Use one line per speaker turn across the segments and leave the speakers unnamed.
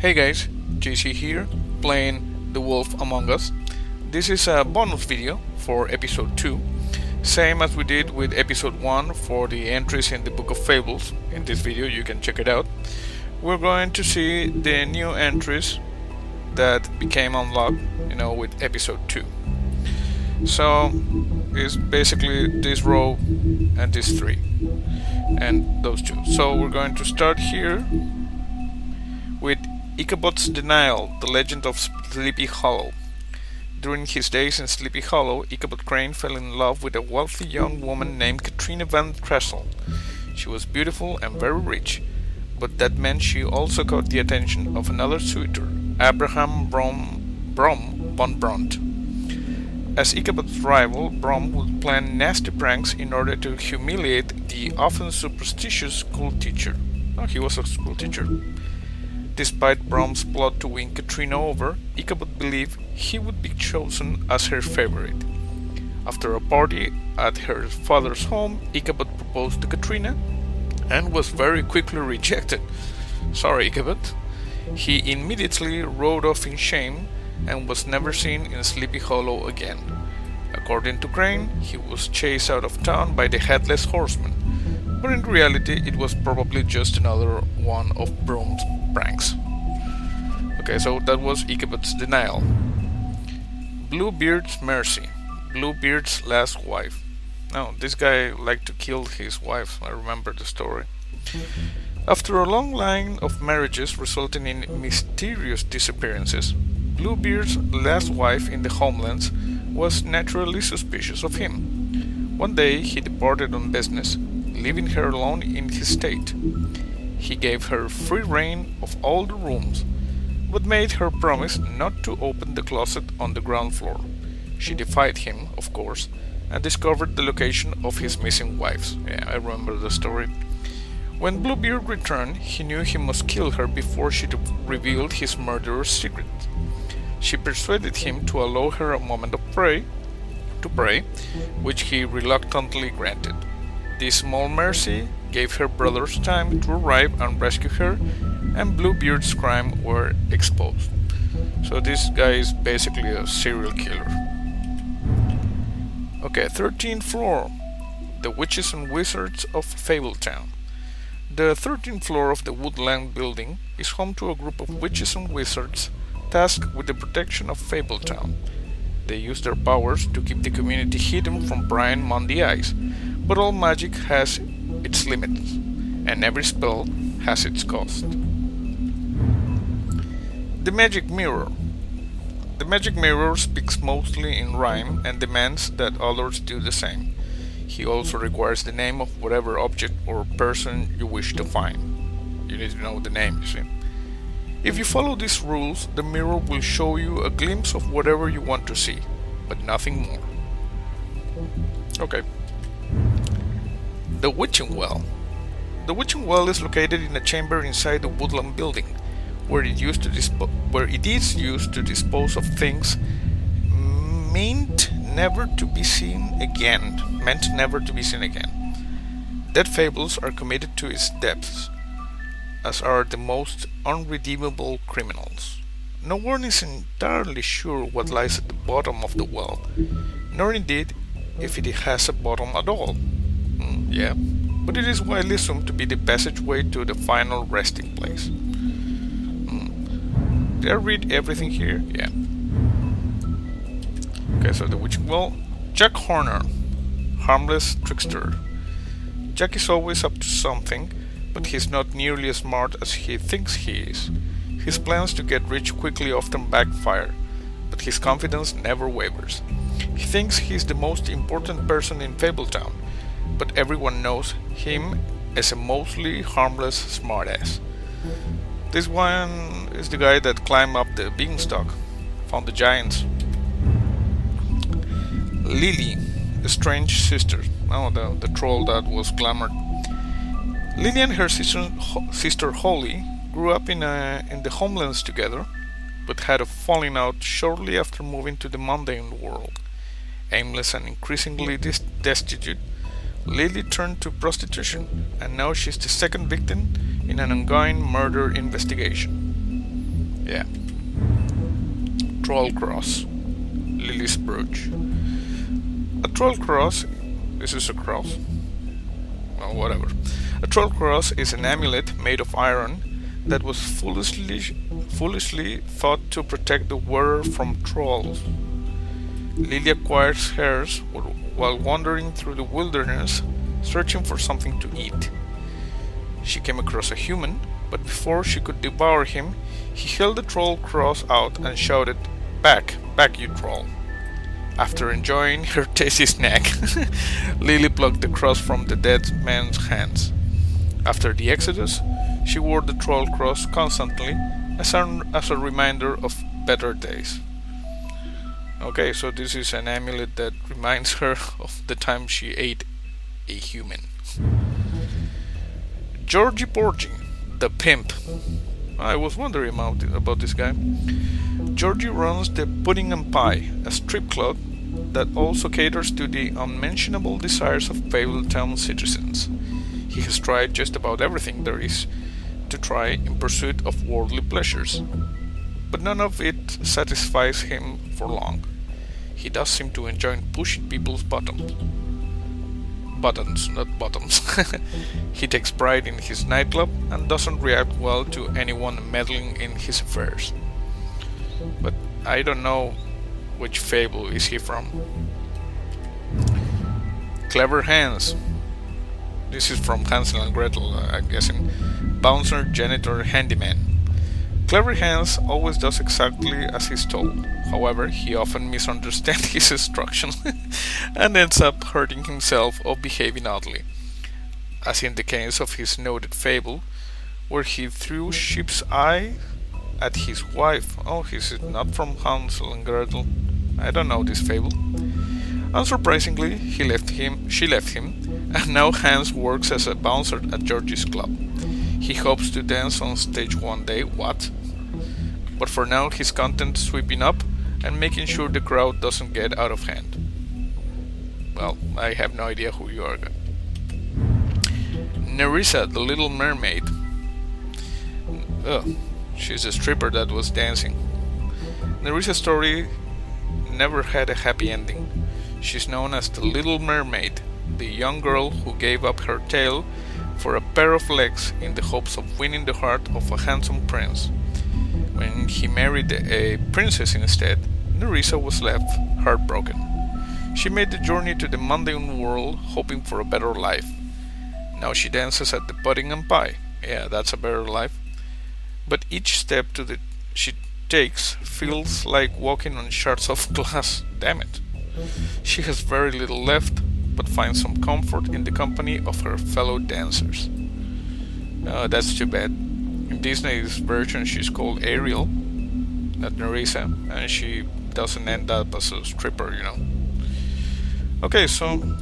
Hey guys, JC here, playing The Wolf Among Us. This is a bonus video for episode 2, same as we did with episode 1 for the entries in the Book of Fables. In this video you can check it out. We're going to see the new entries that became unlocked, with episode 2. So it's basically this row and this 3 and those 2. So we're going to start here with Ichabod's Denial, the legend of Sleepy Hollow. During his days in Sleepy Hollow, Ichabod Crane fell in love with a wealthy young woman named Katrina Van Tressel. She was beautiful and very rich, but that meant she also caught the attention of another suitor, Abraham Brom von Brunt. As Ichabod's rival, Brom would plan nasty pranks in order to humiliate the often superstitious school teacher. Oh, he was a school teacher. Despite Brom's plot to win Katrina over, Ichabod believed he would be chosen as her favorite. After a party at her father's home, Ichabod proposed to Katrina and was very quickly rejected. Sorry, Ichabod. He immediately rode off in shame and was never seen in Sleepy Hollow again. According to Crane, he was chased out of town by the Headless Horseman, but in reality it was probably just another one of Brom's pranks. Okay, so that was Ichabod's Denial. Bluebeard's Mercy, Bluebeard's last wife. Now, this guy liked to kill his wife, I remember the story. After a long line of marriages resulting in mysterious disappearances, Bluebeard's last wife in the homelands was naturally suspicious of him. One day he departed on business, leaving her alone in his state. He gave her free rein of all the rooms, but made her promise not to open the closet on the ground floor. She defied him, of course, and discovered the location of his missing wives. Yeah, I remember the story. When Bluebeard returned, he knew he must kill her before she revealed his murderous secret. She persuaded him to allow her a moment of pray, which he reluctantly granted. This small mercy gave her brothers time to arrive and rescue her, and Bluebeard's crime were exposed. So this guy is basically a serial killer. Okay, 13th Floor, the Witches and Wizards of Fabletown. The 13th floor of the Woodland building is home to a group of witches and wizards tasked with the protection of Fabletown. They use their powers to keep the community hidden from prying Monday eyes, but all magic has its limits, and every spell has its cost. The Magic Mirror. The Magic Mirror speaks mostly in rhyme and demands that others do the same. He also requires the name of whatever object or person you wish to find. You need to know the name, you see. If you follow these rules, the mirror will show you a glimpse of whatever you want to see, but nothing more. Okay. The Witching Well. The Witching Well is located in a chamber inside the Woodland building, where it is used to dispose of things meant never to be seen again. Dead fables are committed to its depths, as are the most unredeemable criminals. No one is entirely sure what lies at the bottom of the well, nor indeed if it has a bottom at all. Yeah, but it is widely assumed to be the passageway to the final resting place. Did I read everything here? Yeah. Okay, so the Witching Well. Jack Horner, harmless trickster. Jack is always up to something, but he's not nearly as smart as he thinks he is. His plans to get rich quickly often backfire, but his confidence never wavers. He thinks he's the most important person in Fabletown, but everyone knows him as a mostly harmless smartass. This one is the guy that climbed up the beanstalk, found the giants. Lily, the strange sister. Oh, the troll that was glamored. Lily and her sister Holly grew up in the homelands together, but had a falling out shortly after moving to the mundane world. Aimless and increasingly destitute, Lily turned to prostitution, and now she's the second victim in an ongoing murder investigation. Yeah. Troll cross. Lily's brooch. A troll cross. This is a cross. Well, whatever. A troll cross is an amulet made of iron that was foolishly thought to protect the wearer from trolls. Lily acquires hers while wandering through the wilderness, searching for something to eat. She came across a human, but before she could devour him, he held the troll cross out and shouted, "Back, back, you troll." After enjoying her tasty snack, Lily plucked the cross from the dead man's hands. After the Exodus, she wore the troll cross constantly as a reminder of better days. Okay, so this is an amulet that reminds her of the time she ate a human. Georgie Porgie, the pimp. I was wondering about this guy. Georgie runs the Pudding and Pie, a strip club that also caters to the unmentionable desires of Fabletown citizens. He has tried just about everything there is to try in pursuit of worldly pleasures, but none of it satisfies him for long. He does seem to enjoy pushing people's buttons, not bottoms. He takes pride in his nightclub and doesn't react well to anyone meddling in his affairs. But I don't know which fable is he from. Clever Hans. This is from Hansel and Gretel, I'm guessing. Bouncer, janitor, handyman. Clever Hans always does exactly as he's told. However, he often misunderstands his instructions and ends up hurting himself or behaving oddly, as in the case of his noted fable, where he threw sheep's eye at his wife. Oh, he's not from Hansel and Gretel. I don't know this fable. Unsurprisingly, she left him, and now Hans works as a bouncer at Georgie's club. He hopes to dance on stage one day, what? But for now he's content sweeping up and making sure the crowd doesn't get out of hand. Well, I have no idea who you are. Nerissa, the Little Mermaid. She's a stripper that was dancing. Nerissa's story never had a happy ending. She's known as the Little Mermaid, the young girl who gave up her tail for a pair of legs in the hopes of winning the heart of a handsome prince. When he married a princess instead, Nerissa was left heartbroken. She made the journey to the mundane world hoping for a better life. Now she dances at the Pudding and Pie. Yeah, that's a better life. But each step she takes feels like walking on shards of glass. Damn it. She has very little left, but finds some comfort in the company of her fellow dancers. That's too bad. In Disney's version she's called Ariel, not Nerissa, and she doesn't end up as a stripper, you know. Okay, so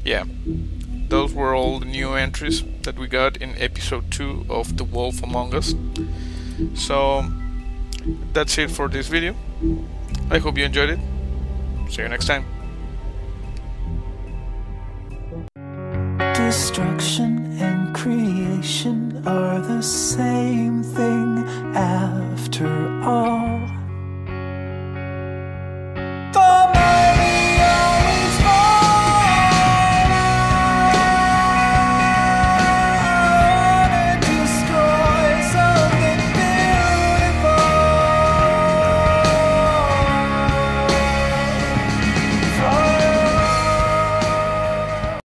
yeah, those were all the new entries that we got in episode 2 of The Wolf Among Us. So that's it for this video. I hope you enjoyed it. See you next time.
Destruction and creation are the same thing after all.